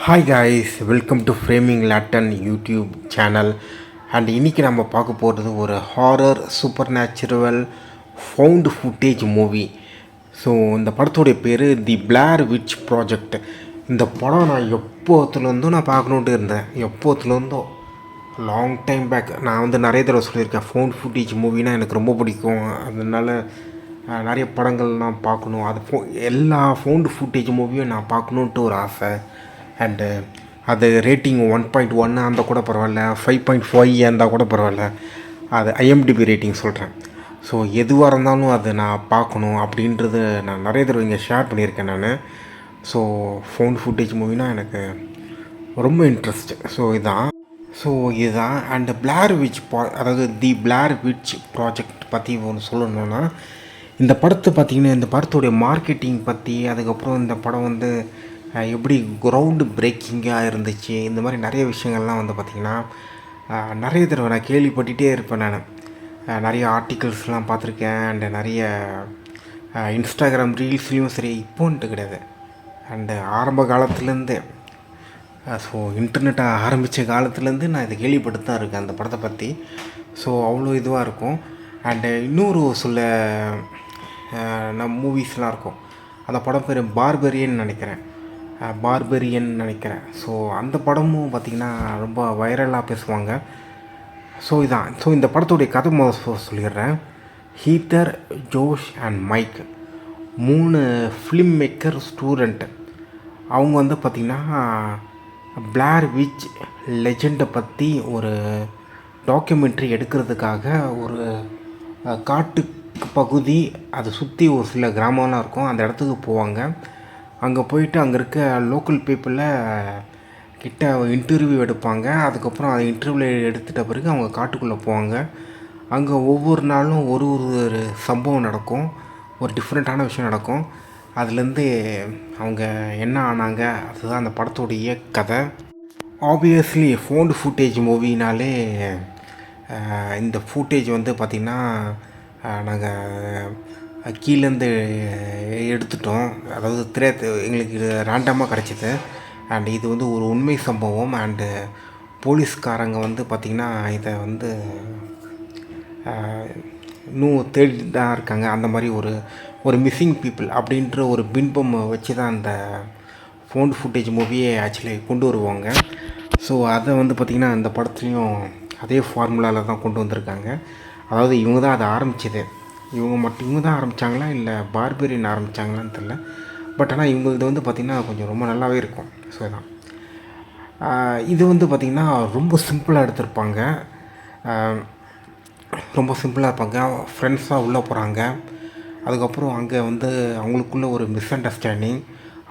Hi guys, welcome to framing latton YouTube channel. And இன்றைக்கி நம்ம பார்க்க போகிறது ஒரு horror supernatural found footage movie. So இந்த படத்துடைய பேர் தி பிளேர் விட்ச் ப்ராஜெக்ட். இந்த படம் நான் எப்போத்துலேருந்தும் நான் பார்க்கணுன்ட்டு இருந்தேன். எப்போத்துலேருந்தோ லாங் டைம் பேக். நான் நிறைய தடவை சொல்லியிருக்கேன், ஃபவுண்ட் ஃபுட்டேஜ் மூவினா எனக்கு ரொம்ப பிடிக்கும். அதனால் நிறைய படங்கள் நான் பார்க்கணும். அது எல்லா ஃபவுண்ட் ஃபுட்டேஜ் மூவியும் நான் பார்க்கணுன்ட்டு ஒரு ஆசை. அண்டு அது ரேட்டிங் 1.1 இருந்தால் கூட பரவாயில்ல, 5.5 இருந்தால் கூட பரவாயில்ல. அது ஐஎம்டிபி ரேட்டிங் சொல்கிறேன். ஸோ எதுவாக இருந்தாலும் அது நான் பார்க்கணும் அப்படின்றது நான் நிறைய தடவை இங்கே ஷேர் பண்ணியிருக்கேன் நான். ஸோ ஃபவுண்ட் ஃபுட்டேஜ் மூவினா எனக்கு ரொம்ப இன்ட்ரெஸ்ட். இதுதான் அண்டு பிளேர் விட்ச் அதாவது தி பிளேர் விட்ச் ப்ராஜெக்ட் பற்றி ஒன்று சொல்லணுன்னா, இந்த படத்தை பார்த்திங்கன்னா, இந்த படத்துடைய மார்க்கெட்டிங் பற்றி, அதுக்கப்புறம் இந்த படம் எப்படி கிரவுண்டு பிரேக்கிங்காக இருந்துச்சு, இந்த மாதிரி நிறைய விஷயங்கள்லாம் பார்த்திங்கன்னா நிறைய தடவை நான் கேள்விப்பட்டுகிட்டே இருப்பேன். நான் நிறைய ஆர்டிகல்ஸ்லாம் பார்த்துருக்கேன். அண்டு நிறைய இன்ஸ்டாகிராம் ரீல்ஸ்லேயும் சரி, இப்போன்ட்டு கிடையாது, அண்டு ஆரம்ப காலத்துலேருந்து, ஸோ இன்டர்நெட்டை ஆரம்பித்த காலத்துலேருந்து நான் இதை கேள்விப்பட்டு தான் இருக்கேன் அந்த படத்தை பற்றி. ஸோ அவ்வளோ இதுவாக இருக்கும். அண்டு இன்னொரு சில மூவிஸ்லாம் இருக்கும். அந்த படம் பேர் பார்பரியன் நினைக்கிறேன். ஸோ அந்த படமும் பார்த்திங்கன்னா ரொம்ப வைரலாக பேசுவாங்க. ஸோ இந்த படத்துடைய கதை சொல்லிடுறேன். Heather, Josh and Mike 3 film maker student. அவங்க பார்த்திங்கன்னா பிளேர் விட்ச் லெஜெண்டை பற்றி ஒரு டாக்குமெண்ட்ரி எடுக்கிறதுக்காக ஒரு காட்டு பகுதி, அதை சுற்றி ஒரு சில கிராமம்லாம் இருக்கும், அந்த இடத்துக்கு போவாங்க. அங்கே போயிட்டு அங்கே இருக்க லோக்கல் பீப்புளை கிட்ட இன்டர்வியூ எடுப்பாங்க. அதுக்கப்புறம் அதை இன்டர்வியூவில் எடுத்துகிட்ட பிறகு அவங்க காட்டுக்குள்ளே போவாங்க. அங்கே ஒவ்வொரு நாளும் ஒரு சம்பவம் நடக்கும், ஒரு டிஃப்ரெண்ட்டான விஷயம் நடக்கும். அதுலேருந்து அவங்க என்ன ஆனாங்க, அதுதான் அந்த படத்துடைய கதை. ஆப்வியஸ்லி ஃபவுண்ட் ஃபுட்டேஜ் மூவினாலே இந்த ஃபுட்டேஜ் பார்த்திங்கன்னா நாங்கள் கீழேருந்து எடுத்துட்டோம். அதாவது எங்களுக்கு ரேண்டமாக கிடச்சிது. அண்ட் இது ஒரு உண்மை சம்பவம். அண்டு போலீஸ்காரங்க பார்த்திங்கன்னா இதை இன்னும் தேடி தான் இருக்காங்க. அந்த மாதிரி ஒரு மிஸ்ஸிங் பீப்புள் அப்படின்ற ஒரு பின்பம் வச்சு தான் அந்த ஃபவுண்ட் ஃபுட்டேஜ் மூவியை ஆக்சுவலி கொண்டு வருவாங்க. ஸோ அதை பார்த்திங்கன்னா அந்த படத்துலேயும் அதே ஃபார்முலாவில் தான் கொண்டு வந்திருக்காங்க. அதாவது இவங்க தான் அதை ஆரம்பிச்சது. இவங்க தான் ஆரம்பித்தாங்களா இல்லை பார்பரியன் ஆரம்பித்தாங்களான்னு தெரில. பட் ஆனால் இவங்களது பார்த்திங்கன்னா கொஞ்சம் ரொம்ப நல்லாவே இருக்கும். ஸோ தான் இது பார்த்திங்கன்னா ரொம்ப சிம்பிளாக எடுத்திருப்பாங்க. ரொம்ப சிம்பிளாக இருப்பாங்க. ஃப்ரெண்ட்ஸாக உள்ளே போகிறாங்க. அதுக்கப்புறம் அங்கே அவங்களுக்குள்ள ஒரு மிஸ் அண்டர்ஸ்டாண்டிங்.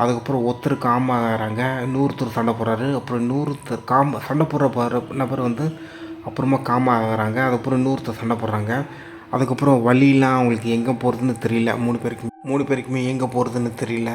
அதுக்கப்புறம் ஒருத்தர் காம் ஆகிறாங்க, இன்னொருத்தர் சண்டை போடுறாரு. அப்புறம் இன்னொருத்தர் சண்டை போடுற நபர் அப்புறமா காம் ஆகிறாங்க. அதுக்கப்புறம் இன்னொருத்தர் சண்டை போடுறாங்க. அதுக்கப்புறம் வழியெலாம் அவங்களுக்கு எங்கே போகிறதுன்னு தெரியல. மூணு பேருக்குமே எங்கே போகிறதுன்னு தெரியல.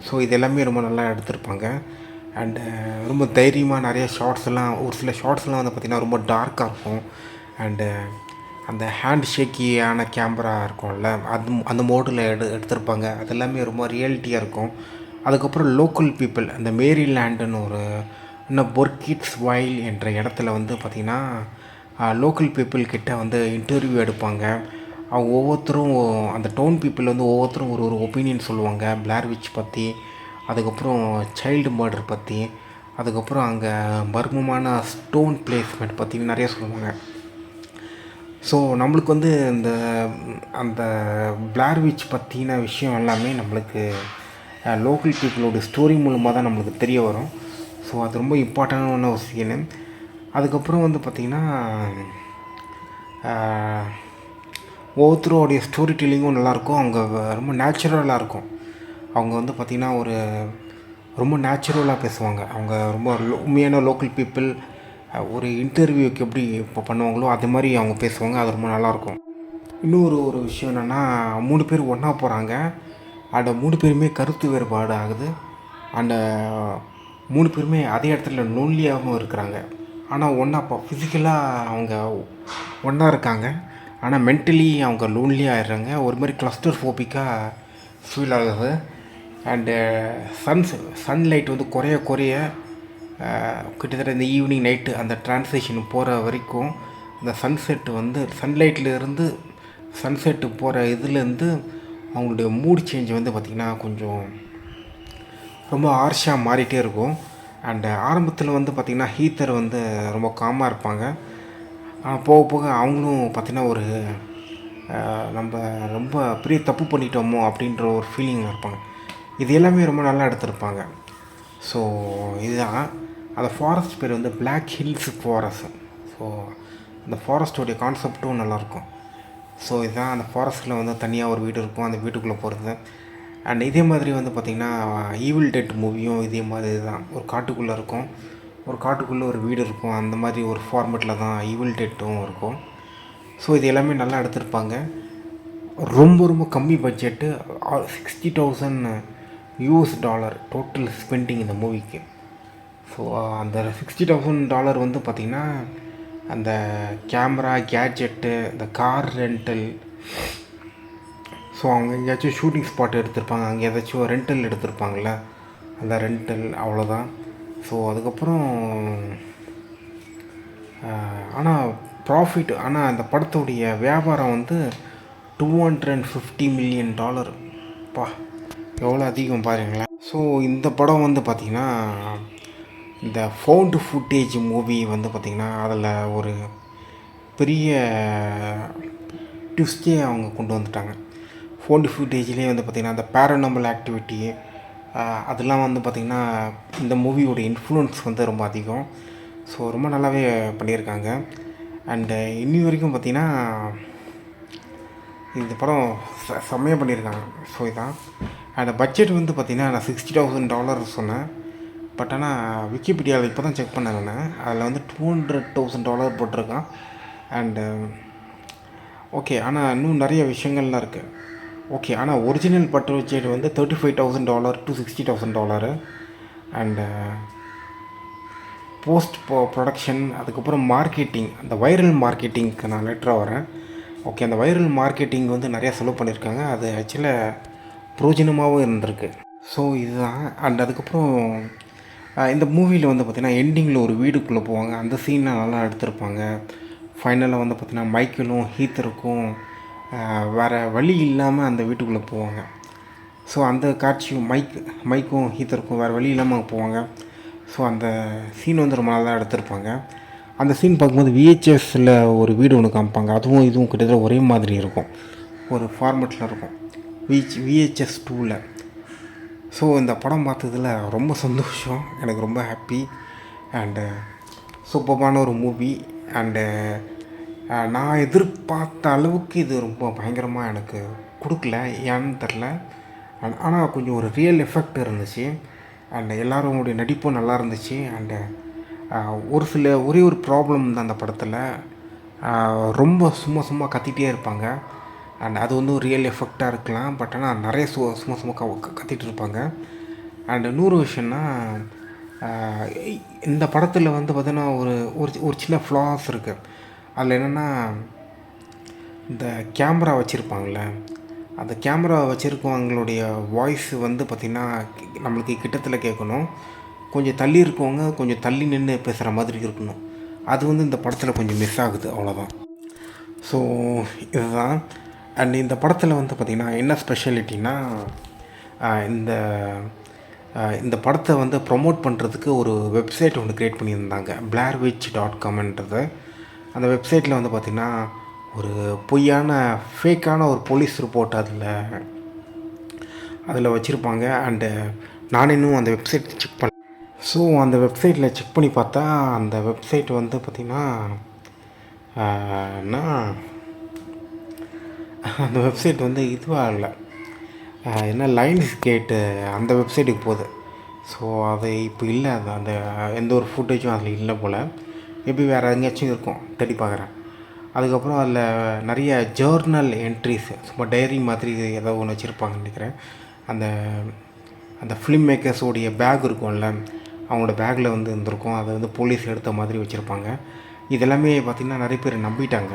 ஸோ இது எல்லாமே ரொம்ப நல்லா எடுத்திருப்பாங்க. அண்டு ரொம்ப தைரியமாக நிறைய ஷார்ட்ஸ்லாம், ஒரு சில ஷார்ட்ஸ்லாம் பார்த்திங்கன்னா ரொம்ப டார்க்காக இருக்கும். அண்டு அந்த ஹேண்ட் ஷேக்கியான கேமரா இருக்கும்ல, அந்த மோடில் எடுத்திருப்பாங்க. அது எல்லாமே ரொம்ப ரியாலிட்டியாக இருக்கும். அதுக்கப்புறம் லோக்கல் பீப்புள், அந்த மேரிலேண்டுன்னு ஒரு பொர்கிட்ஸ் வைல் என்ற இடத்துல பார்த்திங்கன்னா லோக்கல் பீப்புள்கிட்ட இன்டர்வியூ எடுப்பாங்க. அவங்க ஒவ்வொருத்தரும் அந்த டவுன் பீப்புள் ஒவ்வொருத்தரும் ஒரு ஒப்பீனியன் சொல்லுவாங்க பிளேர் விட்ச் பற்றி. அதுக்கப்புறம் சைல்டு மர்டர் பற்றி, அதுக்கப்புறம் அங்கே மர்மமான ஸ்டோன் பிளேஸ்மெண்ட் பற்றி நிறைய சொல்லுவாங்க. ஸோ நம்மளுக்கு அந்த பிளேர் விட்ச் பற்றின விஷயம் எல்லாமே நம்மளுக்கு லோக்கல் பீப்புளோட ஸ்டோரி மூலமாக தான் நம்மளுக்கு தெரிய வரும். ஸோ அது ரொம்ப இம்பார்ட்டண்டான ஒரு சீனு. அதுக்கப்புறம் பார்த்திங்கன்னா ஒவ்வொருத்தரோடைய ஸ்டோரி டெல்லிங்கும் நல்லாயிருக்கும். அவங்க ரொம்ப நேச்சுரலாக இருக்கும். அவங்க பார்த்திங்கன்னா ரொம்ப நேச்சுரலாக பேசுவாங்க. அவங்க ரொம்ப உண்மையான லோக்கல் பீப்புள் ஒரு இன்டர்வியூக்கு எப்படி இப்போ பண்ணுவாங்களோ அது மாதிரி அவங்க பேசுவாங்க. அது ரொம்ப நல்லாயிருக்கும். இன்னொரு விஷயம் என்னென்னா, 3 பேர் ஒன்றா போகிறாங்க. அந்த 3 பேருமே கருத்து வேறுபாடு ஆகுது. அந்த 3 பேருமே அதே இடத்துல லோன்லியாகவும் இருக்கிறாங்க. ஆனால் ஒன்றா ஃபிசிக்கலாக அவங்க ஒன்றா இருக்காங்க, ஆனால் மென்டலி அவங்க லோன்லியாக ஆகிடுறாங்க. ஒரு மாதிரி கிளஸ்டர் ஃபோபிக்காக ஃபீல் ஆகுது. அண்டு சன்லைட் குறைய கிட்டத்தட்ட இந்த ஈவினிங் நைட்டு அந்த ட்ரான்ஸ்லேஷன் போகிற வரைக்கும் இந்த சன்செட்டு வந்து சன்லைட்லேருந்து சன்செட்டு போகிற இதுலேருந்து அவங்களுடைய மூட் சேஞ்ச் வந்து பார்த்திங்கன்னா கொஞ்சம் ரொம்ப ஹார்ஷாக மாறிட்டே இருக்கும். அண்டு ஆரம்பத்தில் வந்து பார்த்திங்கன்னா ஹீத்தர் வந்து ரொம்ப காமாக இருப்பாங்க. போக போக அவங்களும் பார்த்திங்கன்னா ஒரு நம்ம ரொம்ப பெரிய தப்பு பண்ணிட்டோமோ அப்படின்ற ஒரு ஃபீலிங்கில் இருப்பாங்க. இது எல்லாமே ரொம்ப நல்லா எடுத்திருப்பாங்க. ஸோ இதுதான் அந்த ஃபாரஸ்ட் பேர் வந்து பிளாக் ஹில்ஸ் ஃபாரஸ்ட். ஸோ அந்த ஃபாரஸ்ட்டோடைய கான்செப்டும் நல்லாயிருக்கும். ஸோ இதுதான் அந்த ஃபாரஸ்ட்டில் வந்து தனியாக ஒரு வீடு இருக்கும், அந்த வீட்டுக்குள்ளே போகிறது. அண்ட் இதே மாதிரி வந்து பார்த்திங்கன்னா ஈவில் டெட் மூவியும் இதே மாதிரி தான். ஒரு காட்டுக்குள்ளே இருக்கும், ஒரு காட்டுக்குள்ளே ஒரு வீடு இருக்கும். அந்த மாதிரி ஒரு ஃபார்மேட்டில் தான் ஈவில் டெட்டும் இருக்கும். ஸோ இது எல்லாமே நல்லா எடுத்திருப்பாங்க. ரொம்ப ரொம்ப கம்மி பட்ஜெட்டு, $60,000 டோட்டல் ஸ்பெண்டிங் இந்த மூவிக்கு. ஸோ அந்த $60,000 வந்து பார்த்திங்கன்னா அந்த கேமரா, கேட்ஜெட்டு, இந்த கார் ரெண்டல், ஸோ அவங்க எங்கேயாச்சும் ஷூட்டிங் ஸ்பாட் எடுத்திருப்பாங்க, அங்கே ஏதாச்சும் ரெண்டல் எடுத்திருப்பாங்கள, அந்த ரெண்டல் அவ்வளோதான். ஸோ அதுக்கப்புறம் ஆனால் ப்ராஃபிட், ஆனால் அந்த படத்துடைய வியாபாரம் வந்து $250 million. பா, எவ்வளோ அதிகம் பாருங்களேன். ஸோ இந்த படம் வந்து பார்த்திங்கன்னா இந்த ஃபவுண்டு ஃபுட்டேஜ் மூவி வந்து பார்த்திங்கன்னா அதில் ஒரு பெரிய ட்விஸ்டே அவங்க கொண்டு வந்துட்டாங்க. ஃபவுண்டு ஃபுட்டேஜ்லேயே வந்து பார்த்திங்கன்னா அந்த பேரனாமல் ஆக்டிவிட்டி அதெல்லாம் வந்து பார்த்திங்கன்னா இந்த மூவியோட இன்ஃப்ளூயன்ஸ் வந்து ரொம்ப அதிகம். ஸோ ரொம்ப நல்லாவே பண்ணியிருக்காங்க. அண்டு இன்னி வரைக்கும் பார்த்திங்கன்னா இந்த படம் செம்மையாக பண்ணியிருக்காங்க. ஸோ இதான் அந்த பட்ஜெட் வந்து பார்த்திங்கன்னா நான் $60,000 சொன்னேன். பட் ஆனால் விக்கிபீடியாவில் இப்போ தான் செக் பண்ணேன் நான். அதில் வந்து $200,000 போட்டிருக்கான். அண்டு ஓகே, ஆனால் இன்னும் நிறைய விஷயங்கள்லாம் இருக்குது. ஓகே, ஆனால் ஒரிஜினல் பட்ஜெட் வந்து $35,000 to $60,000. அண்டு போஸ்ட் ப்ரொடக்ஷன், அதுக்கப்புறம் மார்க்கெட்டிங், அந்த வைரல் மார்க்கெட்டிங்க்கு நான் லேட்டராக வரேன். ஓகே, அந்த வைரல் மார்க்கெட்டிங் வந்து நிறையா செலவு பண்ணியிருக்காங்க. அது ஆக்சுவலாக பிரோஜனமாகவும் இருந்திருக்கு. ஸோ இதுதான். அண்ட் அதுக்கப்புறம் இந்த மூவியில் வந்து பார்த்திங்கன்னா எண்டிங்கில் ஒரு வீடுக்குள்ளே போவாங்க. அந்த சீன்லாம் நல்லா எடுத்திருப்பாங்க. ஃபைனலாக வந்து பார்த்திங்கன்னா மைக்கேலும் ஹீத்தருக்கும் வேறு வழி இல்லாமல் அந்த வீட்டுக்குள்ளே போவாங்க. ஸோ அந்த காட்சியும் மைக்கும் ஹீத்தருக்கும் வேறு வழி இல்லாமல் போவாங்க. ஸோ அந்த சீன் வந்து ரொம்ப நல்லா எடுத்திருப்பாங்க. அந்த சீன் பார்க்கும்போது விஹெச்எஸில் ஒரு வீடு ஒன்று காமிப்பாங்க. அதுவும் இதுவும் கிட்டத்தட்ட ஒரே மாதிரி இருக்கும், ஒரு ஃபார்மேட்டில் இருக்கும், VHS 2ல். ஸோ இந்த படம் பார்த்ததில் ரொம்ப சந்தோஷம், எனக்கு ரொம்ப ஹாப்பி. அண்டு சூப்பரான ஒரு மூவி. அண்டு நான் எதிர்பார்த்த அளவுக்கு இது ரொம்ப பயங்கரமாக எனக்கு கொடுக்கல, ஏன்னு தெரில. ஆனால் கொஞ்சம் ஒரு ரியல் எஃபெக்ட் இருந்துச்சு. அண்ட் எல்லாருடைய நடிப்பும் நல்லா இருந்துச்சு. அண்டு ஒரே ஒரு ப்ராப்ளம் தான் அந்த படத்தில், ரொம்ப சும்மா கத்திகிட்டே இருப்பாங்க. அண்ட் அது வந்து ஒரு ரியல் எஃபெக்டாக இருக்கலாம். பட் ஆனால் நிறைய சும்மா கத்திகிட்டு இருப்பாங்க. அண்டு இன்னொரு விஷயம்னா இந்த படத்தில் வந்து பார்த்தீங்கன்னா ஒரு சின்ன ஃப்ளாஸ் இருக்குது. அதில் என்னென்னா இந்த கேமரா வச்சுருப்பாங்களே, அந்த கேமரா வச்சுருக்கவங்களுடைய வாய்ஸ் வந்து பார்த்திங்கன்னா நம்மளுக்கு கிட்டத்தில் கேட்கணும். கொஞ்சம் தள்ளி இருக்கவங்க கொஞ்சம் தள்ளி நின்று பேசுகிற மாதிரி இருக்கணும். அது வந்து இந்த படத்தில் கொஞ்சம் மிஸ் ஆகுது, அவ்வளோதான். ஸோ இதுதான். அண்ட் இந்த படத்தில் வந்து பார்த்திங்கன்னா என்ன ஸ்பெஷாலிட்டின்னா, இந்த படத்தை வந்து ப்ரொமோட் பண்ணுறதுக்கு ஒரு வெப்சைட் ஒன்று க்ரியேட் பண்ணியிருந்தாங்க, blairwitch.comன்றது. அந்த வெப்சைட்டில் வந்து பார்த்திங்கன்னா ஒரு பொய்யான ஃபேக்கான ஒரு போலீஸ் ரிப்போர்ட் அதில் வச்சுருப்பாங்க. அண்டு நான் இன்னும் அந்த வெப்சைட் செக் பண்ணேன். ஸோ அந்த வெப்சைட்டில் செக் பண்ணி பார்த்தா அந்த வெப்சைட் வந்து பார்த்திங்கன்னா அந்த வெப்சைட் வந்து இதுவாக இல்லை, என்ன லைன்ஸ் கேட்டு அந்த வெப்சைட்டுக்கு போகுது. ஸோ அது இப்போ இல்லை, அது அந்த எந்த ஒரு ஃபுட்டேஜும் அதில் இல்லை போல். எப்படி வேறு எங்கேயாச்சும் இருக்கும், தேடி பார்க்குறேன். அதுக்கப்புறம் அதில் நிறைய ஜேர்னல் என்ட்ரிஸ், சும்மா டைரி மாதிரி ஏதோ ஒன்று வச்சுருப்பாங்கன்னு நினைக்கிறேன். அந்த ஃபிலிம் மேக்கர்ஸோடைய பேக் இருக்கும்ல, அவங்களோட பேக்கில் வந்து இருந்திருக்கும். அதை வந்து போலீஸ் எடுத்த மாதிரி வச்சுருப்பாங்க. இதெல்லாமே பார்த்திங்கன்னா நிறைய பேர் நம்பிட்டாங்க.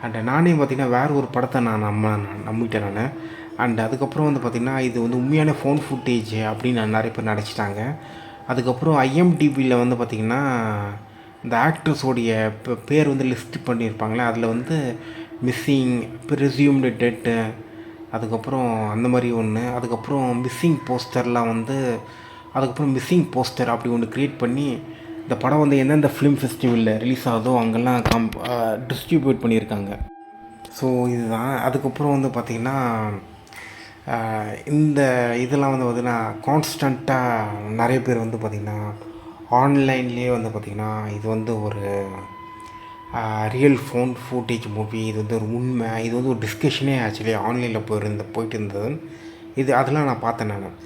அண்ட் நானே பார்த்திங்கன்னா வேறு ஒரு படத்தை நான் நம்பிட்டேன் நான். அண்ட் அதுக்கப்புறம் வந்து பார்த்திங்கன்னா இது வந்து உண்மையான ஃபோன் ஃபுட்டேஜ் அப்படின்னு நிறைய பேர் நினச்சிட்டாங்க. அதுக்கப்புறம் ஐஎம்டிபியில் வந்து பார்த்திங்கன்னா இந்த ஆக்டர்ஸோடைய பேர் வந்து லிஸ்ட் பண்ணியிருப்பாங்களே, அதில் வந்து மிஸ்ஸிங், ப்ரிசியூம்டு டெட்டு, அதுக்கப்புறம் அந்த மாதிரி ஒன்று, அதுக்கப்புறம் மிஸ்ஸிங் போஸ்டர்லாம் வந்து, அதுக்கப்புறம் மிஸ்ஸிங் போஸ்டர் அப்படி ஒன்று க்ரியேட் பண்ணி இந்த படம் வந்து எந்தெந்த ஃபிலிம் ஃபெஸ்டிவலில் ரிலீஸ் ஆகுதோ அங்கெல்லாம் டிஸ்ட்ரிபியூட் பண்ணியிருக்காங்க. ஸோ இதுதான். அதுக்கப்புறம் வந்து பார்த்திங்கன்னா இந்த இதெல்லாம் வந்து பார்த்திங்கன்னா கான்ஸ்டண்ட்டாக நிறைய பேர் வந்து பார்த்திங்கன்னா ஆன்லைன்லேயே வந்து பார்த்திங்கன்னா இது வந்து ஒரு ரியல் ஃபோன் ஃபூட்டேஜ் மூவி, இது வந்து ஒரு உண்மை, இது வந்து ஒரு டிஸ்கஷனே ஆக்சுவலி ஆன்லைனில் போயிட்டு இருந்தது. அதெல்லாம் நான் பார்த்தேன் நான்.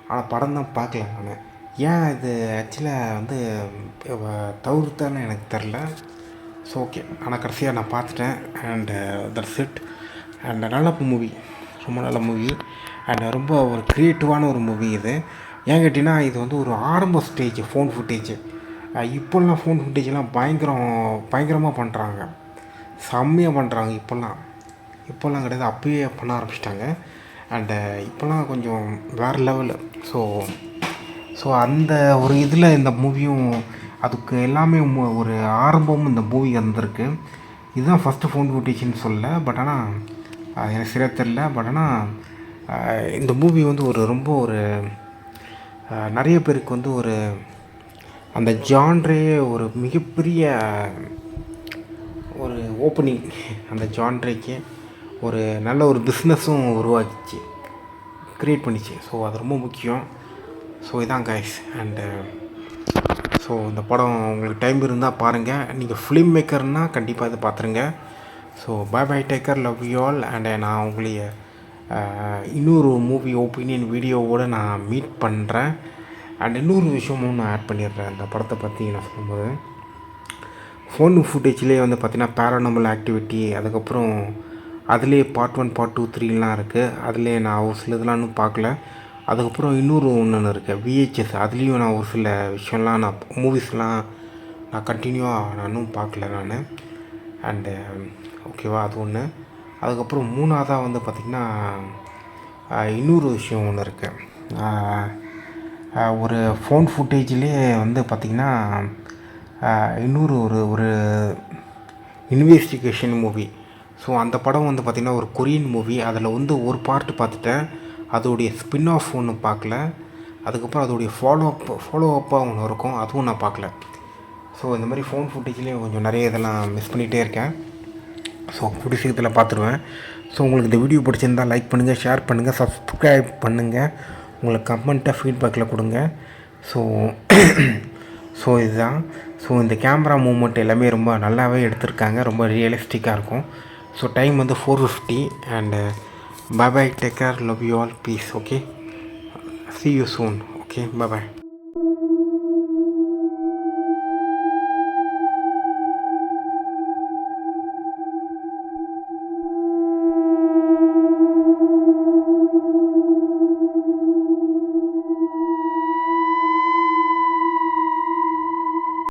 ஆனால் படம் தான் பார்க்கல நான். ஏன் இது ஆக்சுவலாக வந்து தவிர்த்தான்னு எனக்கு தெரில. ஸோ ஓகே, ஆனால் கடைசியாக நான் பார்த்துட்டேன். And that's it. அண்ட் நல்ல மூவி, ரொம்ப நல்ல மூவி. அண்ட் ரொம்ப ஒரு க்ரியேட்டிவான ஒரு மூவி இது. ஏன் கேட்டிங்கன்னா இது வந்து ஒரு ஆரம்ப ஸ்டேஜ் ஃபோன் ஃபுட்டேஜ். இப்போல்லாம் ஃபோன் ஃபுட்டேஜெலாம் பயங்கரமாக பண்ணுறாங்க, செம்மையாக பண்ணுறாங்க. இப்போல்லாம் கிடையாது, அப்போயே பண்ண ஆரம்பிச்சிட்டாங்க. அண்டு இப்போல்லாம் கொஞ்சம் வேறு லெவலு. ஸோ அந்த ஒரு இதில் இந்த மூவியும் அதுக்கு எல்லாமே ஒரு ஆரம்பமும் இந்த மூவி வந்திருக்கு. இதுதான் ஃபஸ்ட்டு ஃபோன் ஃபுட்டேஜ்னு சொல்லலை, பட் ஆனால் எனக்கு சரியாக தெரில. பட் ஆனால் இந்த மூவி வந்து ரொம்ப நிறைய பேருக்கு வந்து ஒரு அந்த ஜான்ரே ஒரு மிகப்பெரிய ஒரு ஓப்பனிங், அந்த ஜான்ரேக்கு ஒரு நல்ல ஒரு பிஸ்னஸும் உருவாக்கிச்சு, க்ரியேட் பண்ணிச்சு. ஸோ அது ரொம்ப முக்கியம். ஸோ இதான் கைஸ். அண்டு ஸோ இந்த படம் உங்களுக்கு டைம் இருந்தால் பாருங்கள். நீங்கள் ஃபிலிம் மேக்கர்னால் கண்டிப்பாக இதை பார்த்துருங்க. So by take care, love you all. And நான் உங்களைய இன்னொரு மூவி ஒப்பீனியன் வீடியோவோடு நான் மீட் பண்ணுறேன். அண்ட் இன்னொரு விஷயமும் நான் ஆட் பண்ணிடுறேன் இந்த படத்தை பற்றி நான் சொல்லும்போது. ஃபோன் ஃபுட்டேஜ்லேயே வந்து பார்த்திங்கன்னா பேரானாமல் ஆக்டிவிட்டி, அதுக்கப்புறம் அதிலே பார்ட் 1 பார்ட் 2 3லாம் இருக்குது. அதிலே நான் ஒரு சில இதெல்லாம் இன்னும் பார்க்கல. அதுக்கப்புறம் இன்னொரு ஒன்று இருக்குது விஹெச்எஸ், அதுலேயும் நான் ஒரு சில விஷயம்லாம் நான் மூவிஸ்லாம் நான் கண்டினியூவாக நான் இன்னும் பார்க்கல நான். அண்டு ஓகேவா, அது ஒன்று. அதுக்கப்புறம் மூணாவதாக வந்து பார்த்திங்கன்னா இன்னொரு விஷயம் ஒன்று இருக்குது. ஒரு ஃபோன் ஃபுட்டேஜ்லேயே வந்து பார்த்திங்கன்னா இன்னொரு ஒரு இன்வெஸ்டிகேஷன் மூவி. ஸோ அந்த படம் வந்து பார்த்திங்கன்னா ஒரு கொரியன் மூவி. அதில் வந்து ஒரு பார்ட்டு பார்த்துட்டேன், அதோடைய ஸ்பின் ஆஃப் ஒன்று பார்க்கல. அதுக்கப்புறம் அதோடைய ஃபாலோ அப்பாக ஒன்று இருக்கும், அதுவும் நான் பார்க்கல. ஸோ இந்த மாதிரி ஃபோன் ஃபுட்டேஜ்லேயே கொஞ்சம் நிறைய இதெல்லாம் மிஸ் பண்ணிகிட்டே இருக்கேன். ஸோ கூடிய சீக்கிரத்தில் பார்த்துருவேன். ஸோ உங்களுக்கு இந்த வீடியோ பிடிச்சிருந்தால் லைக் பண்ணுங்கள், ஷேர் பண்ணுங்கள், சப்ஸ்கிரைப் பண்ணுங்கள், உங்களுக்கு கமெண்ட்டாக ஃபீட்பேக்கில் கொடுங்க. ஸோ இதுதான். ஸோ இந்த கேமரா மூமெண்ட் எல்லாமே ரொம்ப நல்லாவே எடுத்திருக்காங்க, ரொம்ப ரியலிஸ்டிக்காக இருக்கும். ஸோ டைம் வந்து 4:50. And bye take care, love you all, peace. Okay, see you soon. Okay, bye bye.